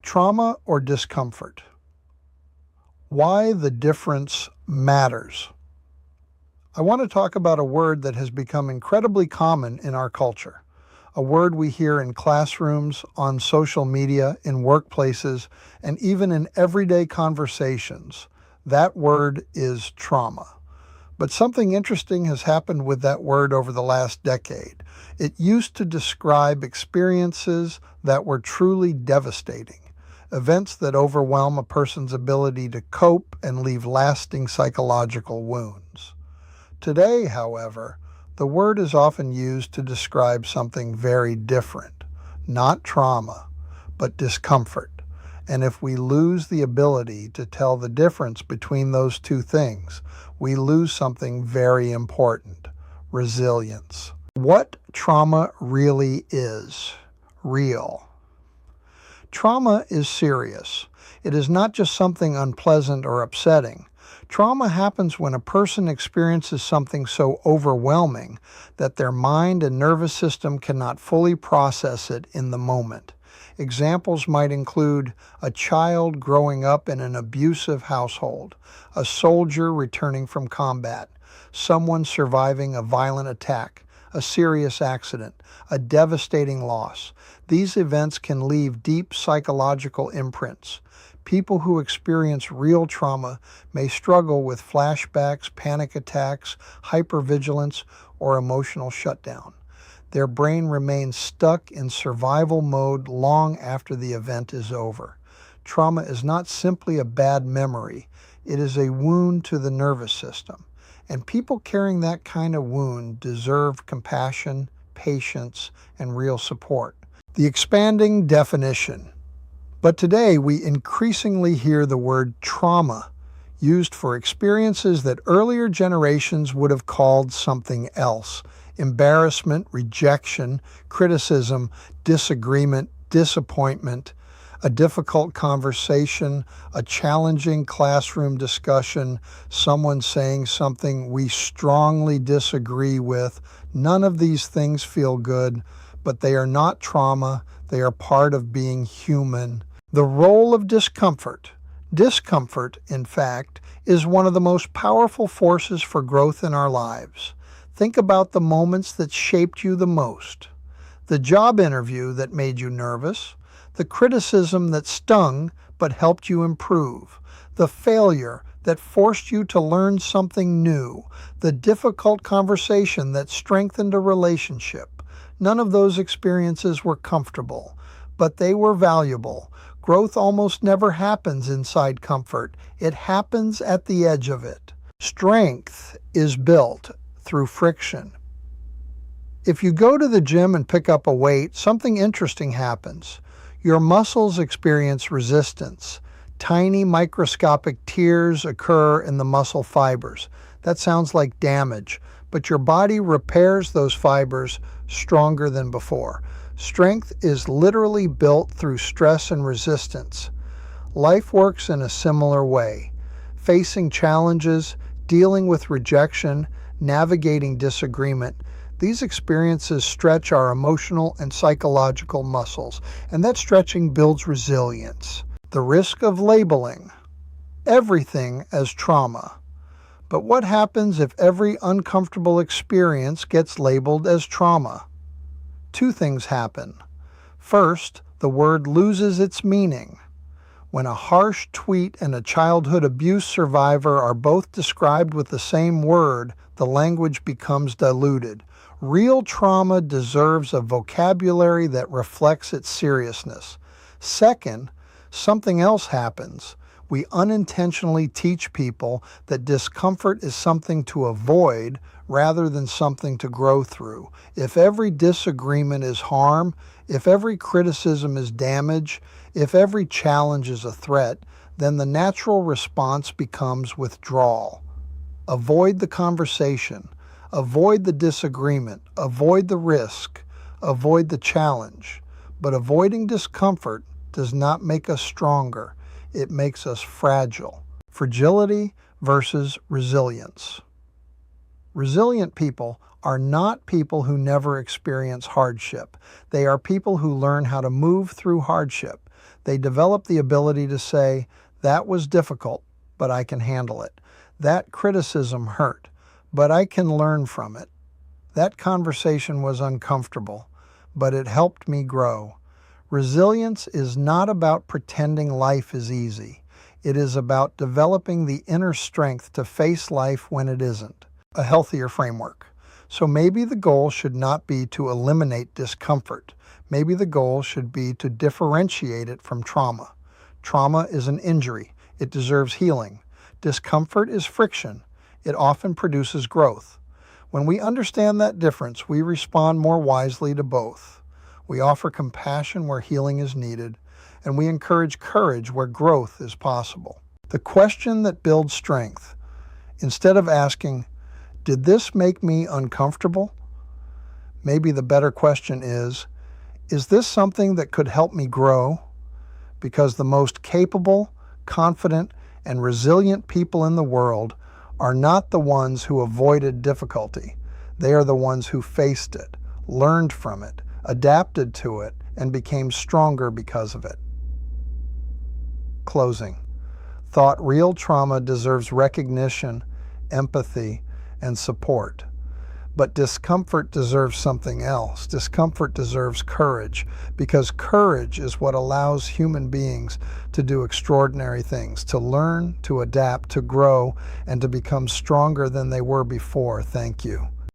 Trauma or discomfort? Why the difference matters. I want to talk about a word that has become incredibly common in our culture, a word we hear in classrooms, on social media, in workplaces, and even in everyday conversations. That word is trauma. But something interesting has happened with that word over the last decade. It used to describe experiences that were truly devastating, events that overwhelm a person's ability to cope and leave lasting psychological wounds. Today, however, the word is often used to describe something very different, not trauma, but discomfort. And if we lose the ability to tell the difference between those two things, we lose something very important: resilience. What trauma really is. Real. Trauma is serious. It is not just something unpleasant or upsetting. Trauma happens when a person experiences something so overwhelming that their mind and nervous system cannot fully process it in the moment. Examples might include a child growing up in an abusive household, a soldier returning from combat, someone surviving a violent attack, a serious accident, a devastating loss. These events can leave deep psychological imprints. People who experience real trauma may struggle with flashbacks, panic attacks, hypervigilance, or emotional shutdown. Their brain remains stuck in survival mode long after the event is over. Trauma is not simply a bad memory. It is a wound to the nervous system. And people carrying that kind of wound deserve compassion, patience, and real support. The expanding definition. But today we increasingly hear the word trauma used for experiences that earlier generations would have called something else: embarrassment, rejection, criticism, disagreement, disappointment, a difficult conversation, a challenging classroom discussion, someone saying something we strongly disagree with. None of these things feel good, but they are not trauma. They are part of being human. The role of discomfort. Discomfort, in fact, is one of the most powerful forces for growth in our lives. Think about the moments that shaped you the most. The job interview that made you nervous, the criticism that stung but helped you improve, the failure that forced you to learn something new, the difficult conversation that strengthened a relationship. None of those experiences were comfortable, but they were valuable. Growth almost never happens inside comfort. It happens at the edge of it. Strength is built through friction. If you go to the gym and pick up a weight, something interesting happens. Your muscles experience resistance. Tiny microscopic tears occur in the muscle fibers. That sounds like damage, but your body repairs those fibers stronger than before. Strength is literally built through stress and resistance. Life works in a similar way. Facing challenges, dealing with rejection, navigating disagreement, these experiences stretch our emotional and psychological muscles, and that stretching builds resilience. The risk of labeling everything as trauma. But what happens if every uncomfortable experience gets labeled as trauma? Two things happen. First, the word loses its meaning. When a harsh tweet and a childhood abuse survivor are both described with the same word, the language becomes diluted. Real trauma deserves a vocabulary that reflects its seriousness. Second, something else happens. We unintentionally teach people that discomfort is something to avoid rather than something to grow through. If every disagreement is harm, if every criticism is damage, if every challenge is a threat, then the natural response becomes withdrawal. Avoid the conversation, avoid the disagreement, avoid the risk, avoid the challenge. But avoiding discomfort does not make us stronger. It makes us fragile. Fragility versus resilience. Resilient people are not people who never experience hardship. They are people who learn how to move through hardship. They develop the ability to say, that was difficult, but I can handle it. That criticism hurt, but I can learn from it. That conversation was uncomfortable, but it helped me grow. Resilience is not about pretending life is easy. It is about developing the inner strength to face life when it isn't. A healthier framework. So maybe the goal should not be to eliminate discomfort. Maybe the goal should be to differentiate it from trauma. Trauma is an injury. It deserves healing. Discomfort is friction. It often produces growth. When we understand that difference, we respond more wisely to both. We offer compassion where healing is needed, and we encourage courage where growth is possible. The question that builds strength, instead of asking, did this make me uncomfortable? Maybe the better question is this something that could help me grow? Because the most capable, confident, and resilient people in the world are not the ones who avoided difficulty. They are the ones who faced it, learned from it, adapted to it, and became stronger because of it. Closing. Thought real trauma deserves recognition, empathy, and support. But discomfort deserves something else. Discomfort deserves courage, because courage is what allows human beings to do extraordinary things, to learn, to adapt, to grow, and to become stronger than they were before. Thank you.